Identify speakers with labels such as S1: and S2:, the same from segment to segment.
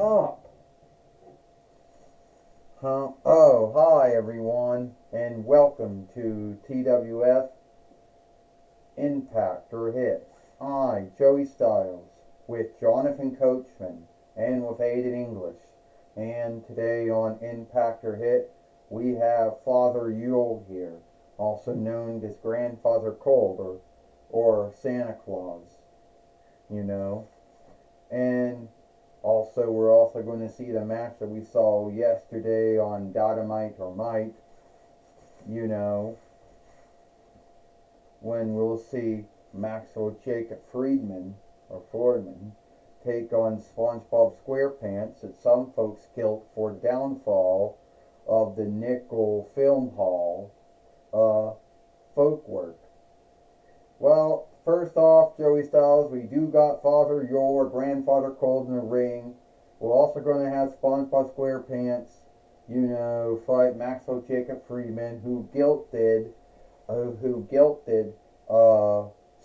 S1: up? Oh, hi everyone, and welcome to TWF Impact or Hit. I, Joey Styles, with Jonathan Coachman, and with Aiden English. And today on Impact or Hit, we have Father Yule here, also known as Grandfather Cold or Santa Claus, you know. And also, we're also going to see the match that we saw yesterday on Dynamite or Might, you know, when we'll see Maxwell Jacob Friedman or Fordman take on SpongeBob SquarePants that some folks killed for downfall of the Nickel Film Hall folk work. Well, first off, Joey Styles, we do got Father Yule or Grandfather Cold in the ring. We're also going to have SpongeBob SquarePants, fight Maxwell Jacob Friedman, who guilted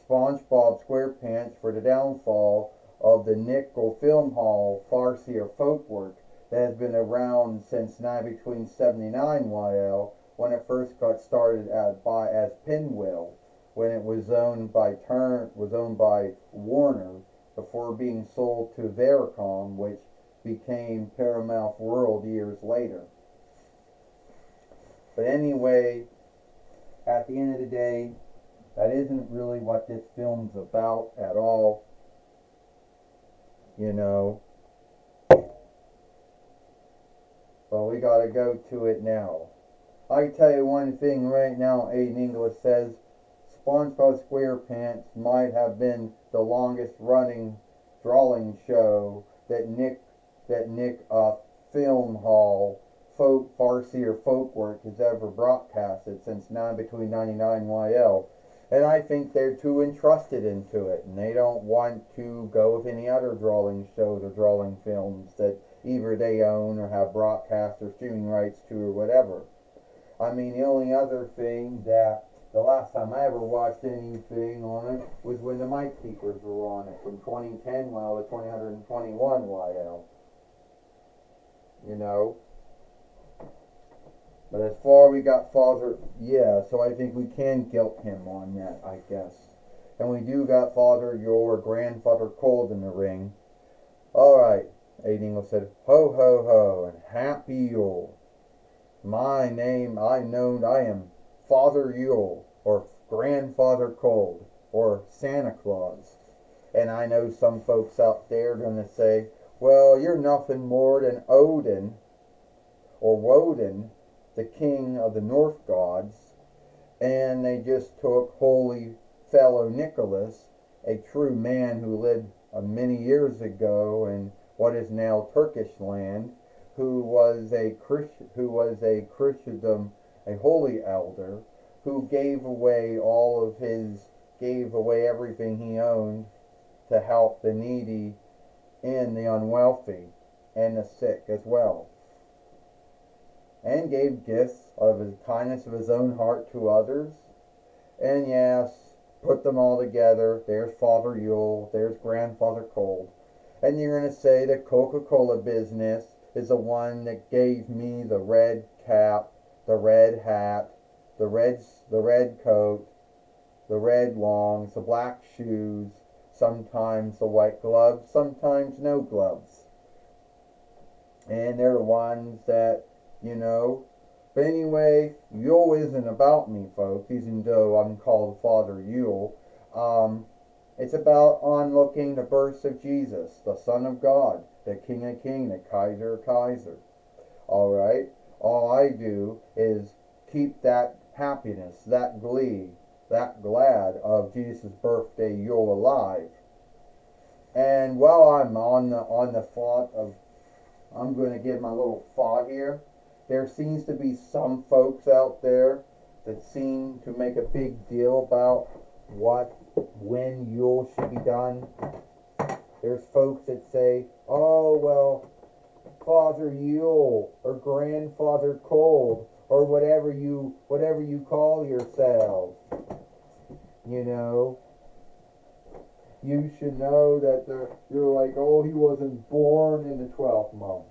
S1: SpongeBob SquarePants for the downfall of the Nickel Film Hall farcier folk work that has been around since between 79 YL when it first got started as Pinwheel, when it was owned by Warner before being sold to Viacom, which became Paramount World years later. But anyway, at the end of the day, that isn't really what this film's about at all. But we gotta go to it now. I tell you one thing right now, Aiden English says SpongeBob SquarePants might have been the longest running drawing show that Nick Film Hall farcier folk work has ever broadcasted since between 99 YL. And I think they're too entrusted into it, and they don't want to go with any other drawing shows or drawing films that either they own or have broadcast or streaming rights to or whatever. I mean, the only other thing that the last time I ever watched anything on it was when the Might Keepers were on it, from 2010 YL to 2021 YL. But as far we got Father, so I think we can guilt him on that, I guess. And we do got Father your Grandfather Cold in the ring. Alright, Aiden said, ho ho ho, and happy Yule. I am Father Yule, or Grandfather Cold, or Santa Claus. And I know some folks out there are going to say, well, you're nothing more than Odin, or Woden, the king of the North gods, and they just took holy fellow Nicholas, a true man who lived many years ago in what is now Turkish land, who was a Christendom, a holy elder, who gave away everything he owned to help the needy and the unwealthy and the sick as well, and gave gifts of his kindness of his own heart to others. And yes, put them all together. There's Father Yule, there's Grandfather Cold. And you're going to say the Coca-Cola business is the one that gave me the red cap, the red hat, the red coat, the red longs, the black shoes, sometimes the white gloves, sometimes no gloves. And they're the ones that, But anyway, Yule isn't about me, folks, even though I'm called Father Yule. It's about onlooking the birth of Jesus, the Son of God, the King of Kings, the Kaiser of Kaiser. Alright? All I do is keep that happiness, that glee, that glad of Jesus' birthday Yule alive. And while I'm on the thought of, I'm going to give my little thought here. There seems to be some folks out there that seem to make a big deal about when Yule should be done. There's folks that say, oh, well, Father Yule or Grandfather Cold or whatever you call yourselves. you should know that you're like, oh, he wasn't born in the 12th month.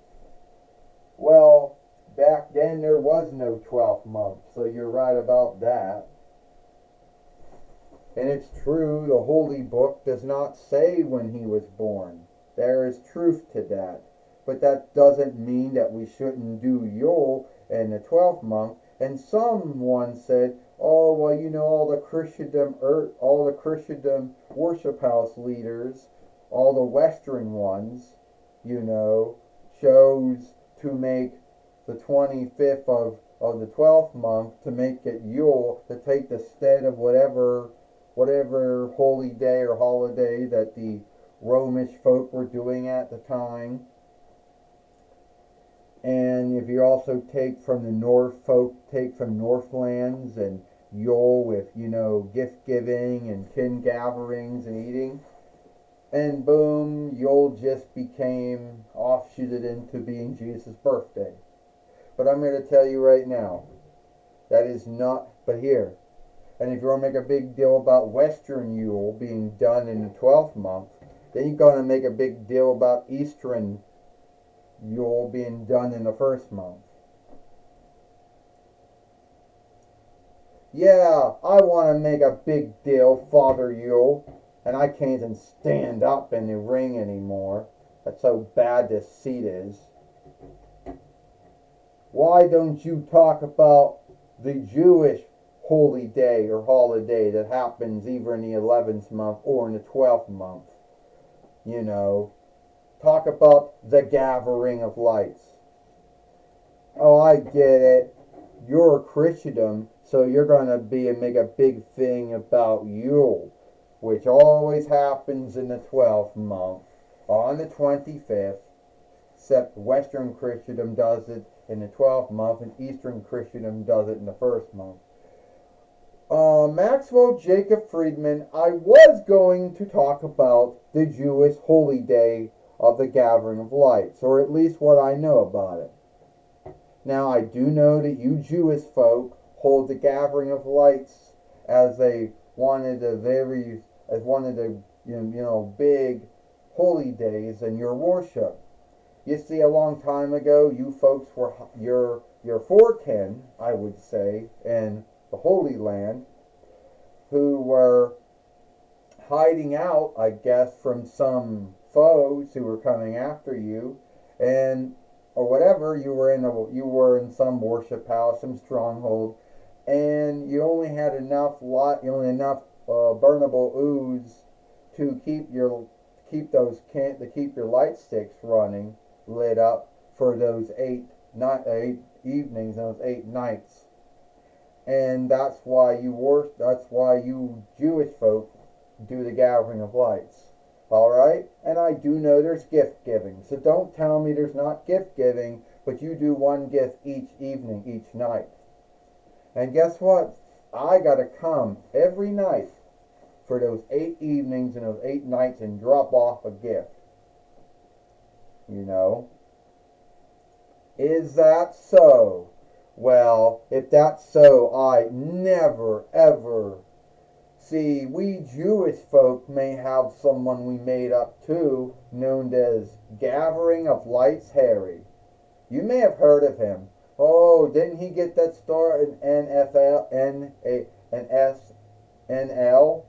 S1: Well, back then there was no 12th month, so you're right about that. And it's true, the Holy Book does not say when he was born. There is truth to that. But that doesn't mean that we shouldn't do Yule in the 12th month. And someone said, oh, well, all the Christendom worship house leaders, all the Western ones, chose to make the 25th of the 12th month to make it Yule, to take the stead of whatever holy day or holiday that the Romish folk were doing at the time. And if you also take from the take from Northlands and Yule with, gift giving and kin gatherings and eating, and boom, Yule just became offshooted into being Jesus' birthday. But I'm going to tell you right now, that is not, but here. And if you want to make a big deal about Western Yule being done in the 12th month, then you're going to make a big deal about Eastern Yule being done in the 1st month. Yeah, I want to make a big deal, Father Yule, and I can't even stand up in the ring anymore. That's how bad this seat is. Why don't you talk about the Jewish holy day or holiday that happens either in the 11th month or in the 12th month? Talk about the gathering of lights. Oh, I get it. You're a Christendom, so you're going to make a big thing about Yule, which always happens in the 12th month on the 25th, except Western Christendom does it in the 12th month and Eastern Christendom does it in the 1st month. Maxwell Jacob Friedman, I was going to talk about the Jewish holy day of the Gathering of Lights, or at least what I know about it. Now, I do know that you Jewish folk hold the Gathering of Lights as one of the big holy days in your worship. You see, a long time ago, you folks were your forekin, I would say, in the Holy Land, who were hiding out, I guess, from some foes who were coming after you, or whatever. You were in some worship house, some stronghold, and you only had enough burnable ooze to keep your light sticks lit up for those 8 evenings and those 8 nights. And that's why you Jewish folk do the Gathering of Lights. Alright? And I do know there's gift giving. So don't tell me there's not gift giving, but you do one gift each evening, each night. And guess what? I gotta come every night for those 8 evenings and those 8 nights and drop off a gift. Is that so? Well, if that's so, I never, ever. See, we Jewish folk may have someone we made up too, known as Gathering of Lights Harry. You may have heard of him. Oh, didn't he get that star in NFL, SNL?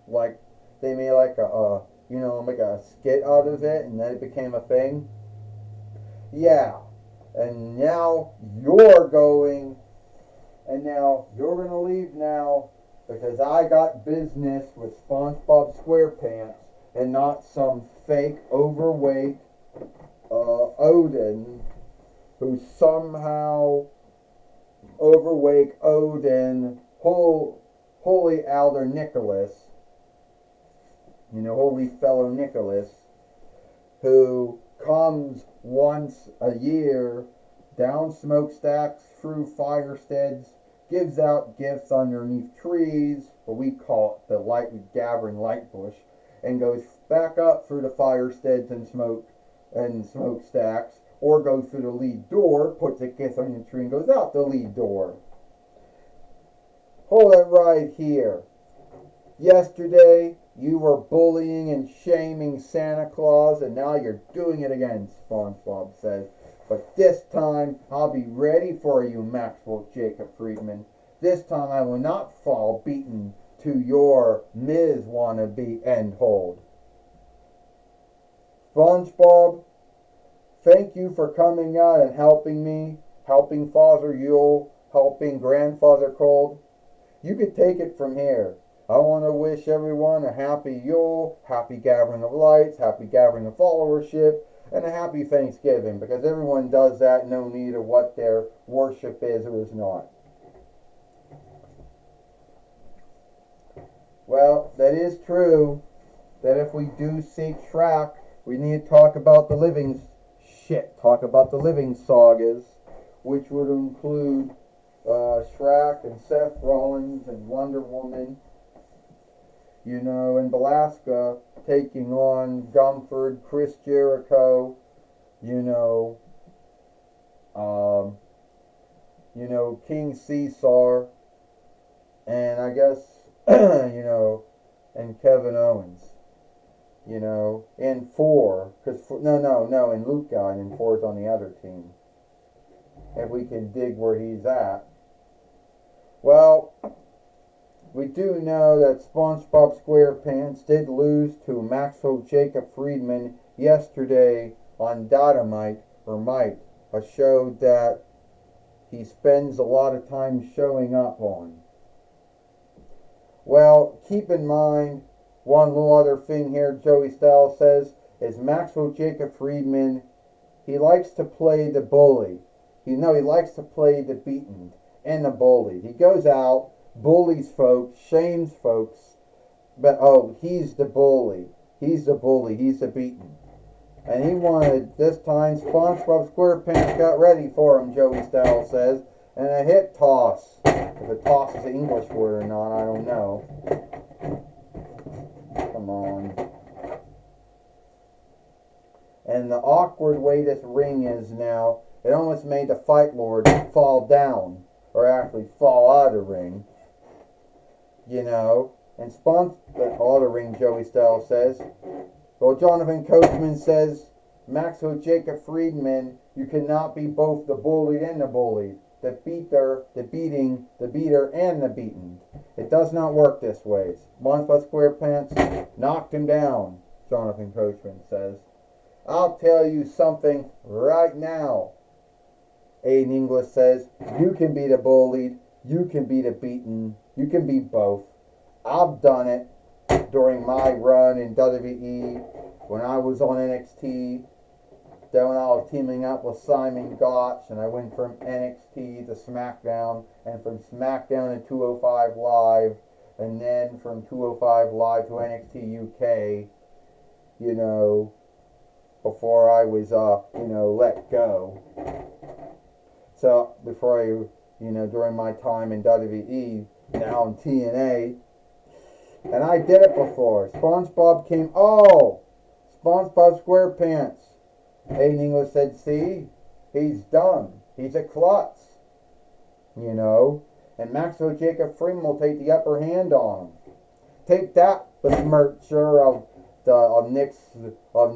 S1: Like, they made like make a skit out of it, and then it became a thing? Yeah. And now you're going to leave now because I got business with SpongeBob SquarePants and not some fake overweight Odin who somehow overweight Odin, holy Elder Nicholas, holy fellow Nicholas, who comes once a year down smokestacks, through firesteads, gives out gifts underneath trees, what we call it the gathering light bush, and goes back up through the firesteads and smokestacks, or goes through the lead door, puts a gift on the tree, and goes out the lead door. Hold it right here. Yesterday, You were bullying and shaming Santa Claus, and now you're doing it again, SpongeBob says. But this time, I'll be ready for you, Maxwell Jacob Friedman. This time I will not fall beaten to your Ms. wannabe end hold. SpongeBob, thank you for coming out and helping me, helping Father Yule, helping Grandfather Cold. You could take it from here. I want to wish everyone a happy Yule, happy gathering of lights, happy gathering of followership, and a happy Thanksgiving, because everyone does that, no need of what their worship is or is not. Well, that is true, that if we do seek Shrek, we need to talk about the living sagas, which would include Shrek and Seth Rollins and Wonder Woman, and Belasca taking on Gumford, Chris Jericho, King Caesar, and I guess, and Kevin Owens, and four, and Luke Guy, and four's on the other team. If we can dig where he's at. Well, we do know that SpongeBob SquarePants did lose to Maxwell Jacob Friedman yesterday on Dynamite, a show that he spends a lot of time showing up on. Well, keep in mind, one little other thing here Joey Styles says is Maxwell Jacob Friedman, he likes to play the bully. He likes to play the beaten and the bully. He goes out, bullies folks, shames folks, but he's the bully. He's the bully. He's the beaten. And he wanted, this time, SpongeBob SquarePants got ready for him, Joey Styles says, and a hip toss. If a toss is an English word or not, I don't know. Come on. And the awkward way this ring is now, it almost made the Fight Lord fall down, or actually fall out of the ring. And all the ring, Joey Styles says. Well, Jonathan Coachman says, Maxwell Jacob Friedman, you cannot be both the bullied and the bullied, the beater, the beating, the beater, and the beaten. It does not work this way. SpongeBob SquarePants knocked him down, Jonathan Coachman says. I'll tell you something right now, Aiden English says. You can be the bullied, you can be the beaten, you can be both. I've done it during my run in WWE, when I was on NXT, then when I was teaming up with Simon Gotch, and I went from NXT to SmackDown, and from SmackDown to 205 Live, and then from 205 Live to NXT UK, before I was, let go. So, before I, during my time in WWE, now in TNA, and I did it before. SpongeBob SquarePants. Aiden English said, see, he's dumb. He's a klutz. And Maxwell Jacob Friedman will take the upper hand on him. Take that, besmircher of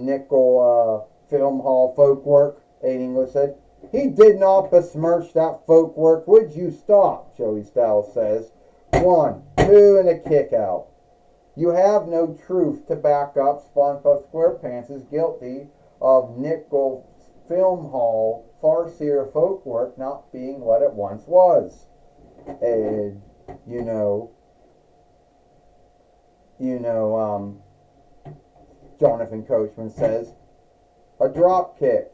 S1: Nickel Film Hall folk work, Aiden English said. He did not besmirch that folk work. Would you stop? Joey Styles says. 1, 2, and a kick out. You have no truth to back up SpongeBob SquarePants is guilty of Nickel Film Hall farcier folk work not being what it once was. And, Jonathan Coachman says, a drop kick.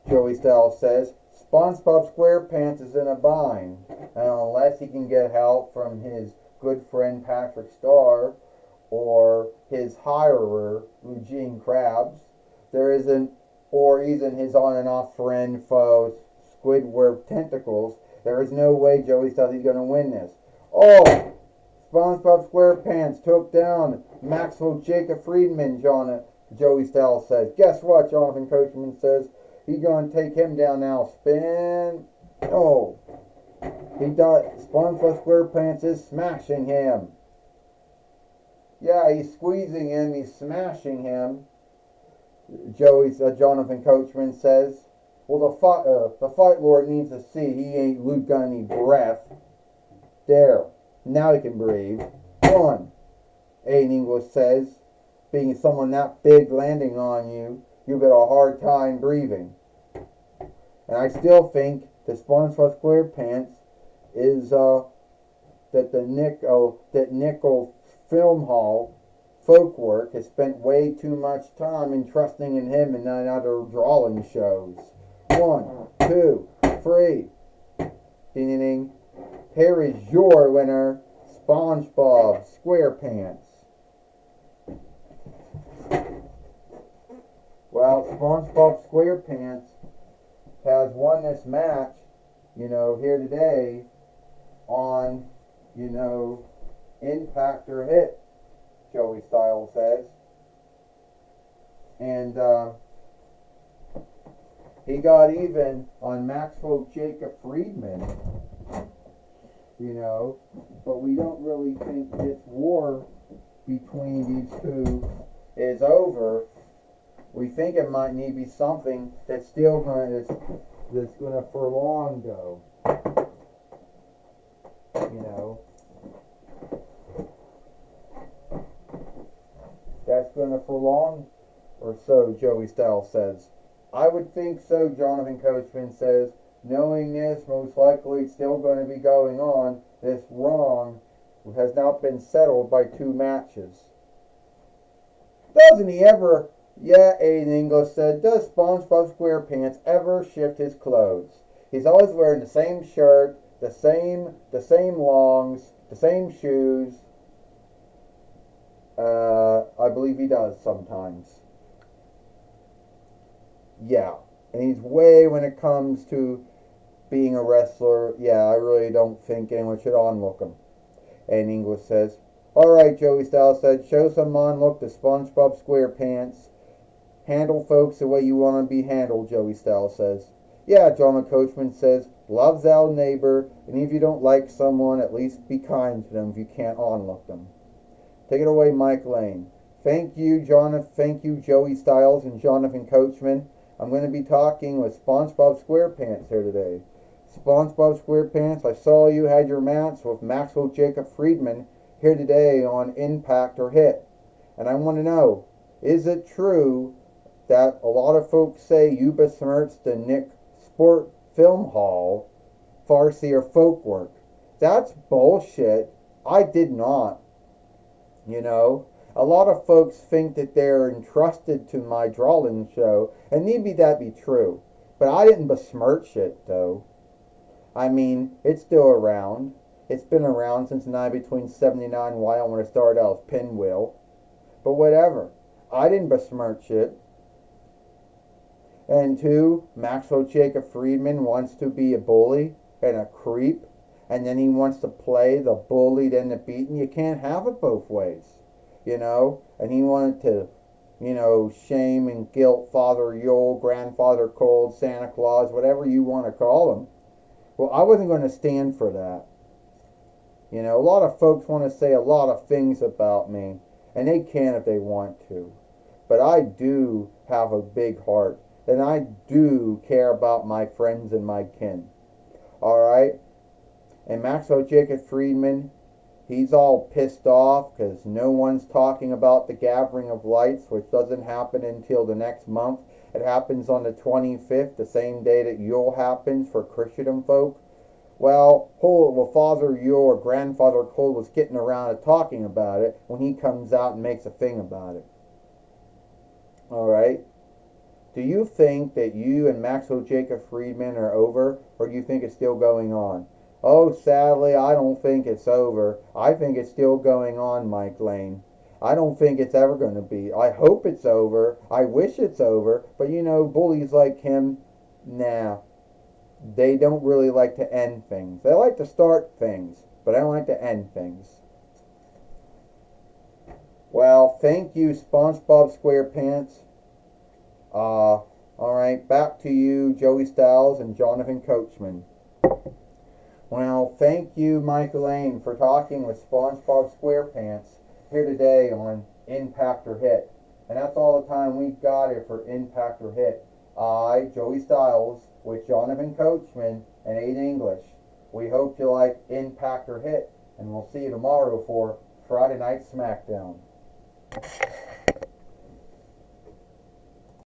S1: Joey Styles says, SpongeBob SquarePants is in a bind, and unless he can get help from his good friend Patrick Starr or his hirer Eugene Krabs, or even his on and off friend foe Squidward Tentacles, there is no way Joey Styles is going to win this. Oh, SpongeBob SquarePants took down Maxwell Jacob Friedman, Joey Styles says. Guess what, Jonathan Coachman says? He's going to take him down now. Spin. Oh. He does. SpongeBob SquarePants is smashing him. Yeah, he's squeezing him, he's smashing him. Jonathan Coachman says. Well, the fight lord needs to see he ain't got any breath. There, now he can breathe. One, Aiden English says. Being someone that big landing on you, you got a hard time breathing. And I still think the SpongeBob SquarePants is that Nickel Film Hall Folkwork has spent way too much time entrusting in him and not other drawing shows. 1, 2, 3. Ding ding ding. Here is your winner, SpongeBob SquarePants. Well, SpongeBob SquarePants has won this match, here today on, Impact or Hit, Joey Styles says. And he got even on Maxwell Jacob Friedman, but we don't really think this war between these two is over. We think it might need to be something that's still going to prolong though. That's going to prolong or so, Joey Styles says. I would think so, Jonathan Coachman says. Knowing this, most likely it's still going to be going on. This wrong has not been settled by 2 matches. Doesn't he ever? Yeah, Aiden English said, does SpongeBob SquarePants ever shift his clothes? He's always wearing the same shirt, the same longs, the same shoes. I believe he does sometimes. Yeah, and he's way when it comes to being a wrestler. Yeah, I really don't think anyone should onlook him. And English says, alright, Joey Styles said, show some onlook to SpongeBob SquarePants. Handle folks the way you want to be handled, Joey Styles says. Yeah, John Coachman says, love's our neighbor, and if you don't like someone, at least be kind to them if you can't onlook them. Take it away, Mike Lane. Thank you, Jonathan. Thank you, Joey Styles and Jonathan Coachman. I'm going to be talking with SpongeBob SquarePants here today. SpongeBob SquarePants, I saw you had your match with Maxwell Jacob Friedman here today on Impact or Hit. And I want to know, is it true that a lot of folks say you besmirched the Nick Sport Film Hall farcier folk work? That's bullshit. I did not. A lot of folks think that they're entrusted to my drawing show, and maybe that be true. But I didn't besmirch it, though. I mean, it's still around. It's been around since 9 between 79 and Y when I started out as Pinwheel. But whatever. I didn't besmirch it. And 2, Maxwell Jacob Friedman wants to be a bully and a creep, and then he wants to play the bullied and the beaten. You can't have it both ways. And he wanted to, shame and guilt Father Yule, Grandfather Cold, Santa Claus, whatever you want to call him. Well, I wasn't going to stand for that. A lot of folks want to say a lot of things about me, and they can if they want to. But I do have a big heart, and I do care about my friends and my kin. Alright? And Maxwell Jacob Friedman, he's all pissed off because no one's talking about the Gathering of Lights, which doesn't happen until the next month. It happens on the 25th, the same day that Yule happens for Christendom folk. Well, Father Yule or Grandfather Cold was getting around to talking about it when he comes out and makes a thing about it. Alright? Do you think that you and Maxwell Jacob Friedman are over, or do you think it's still going on? Oh, sadly, I don't think it's over. I think it's still going on, Mike Lane. I don't think it's ever going to be. I hope it's over. I wish it's over. But bullies like him, nah. They don't really like to end things. They like to start things, but I don't like to end things. Well, thank you, SpongeBob SquarePants. Alright, back to you, Joey Styles and Jonathan Coachman. Well, thank you, Mike Lane, for talking with SpongeBob SquarePants. here today on Impact or Hit. And that's all the time we've got here for Impact or Hit. I, Joey Styles, with Jonathan Coachman and Aiden English. We hope you like Impact or Hit, and we'll see you tomorrow for Friday Night SmackDown.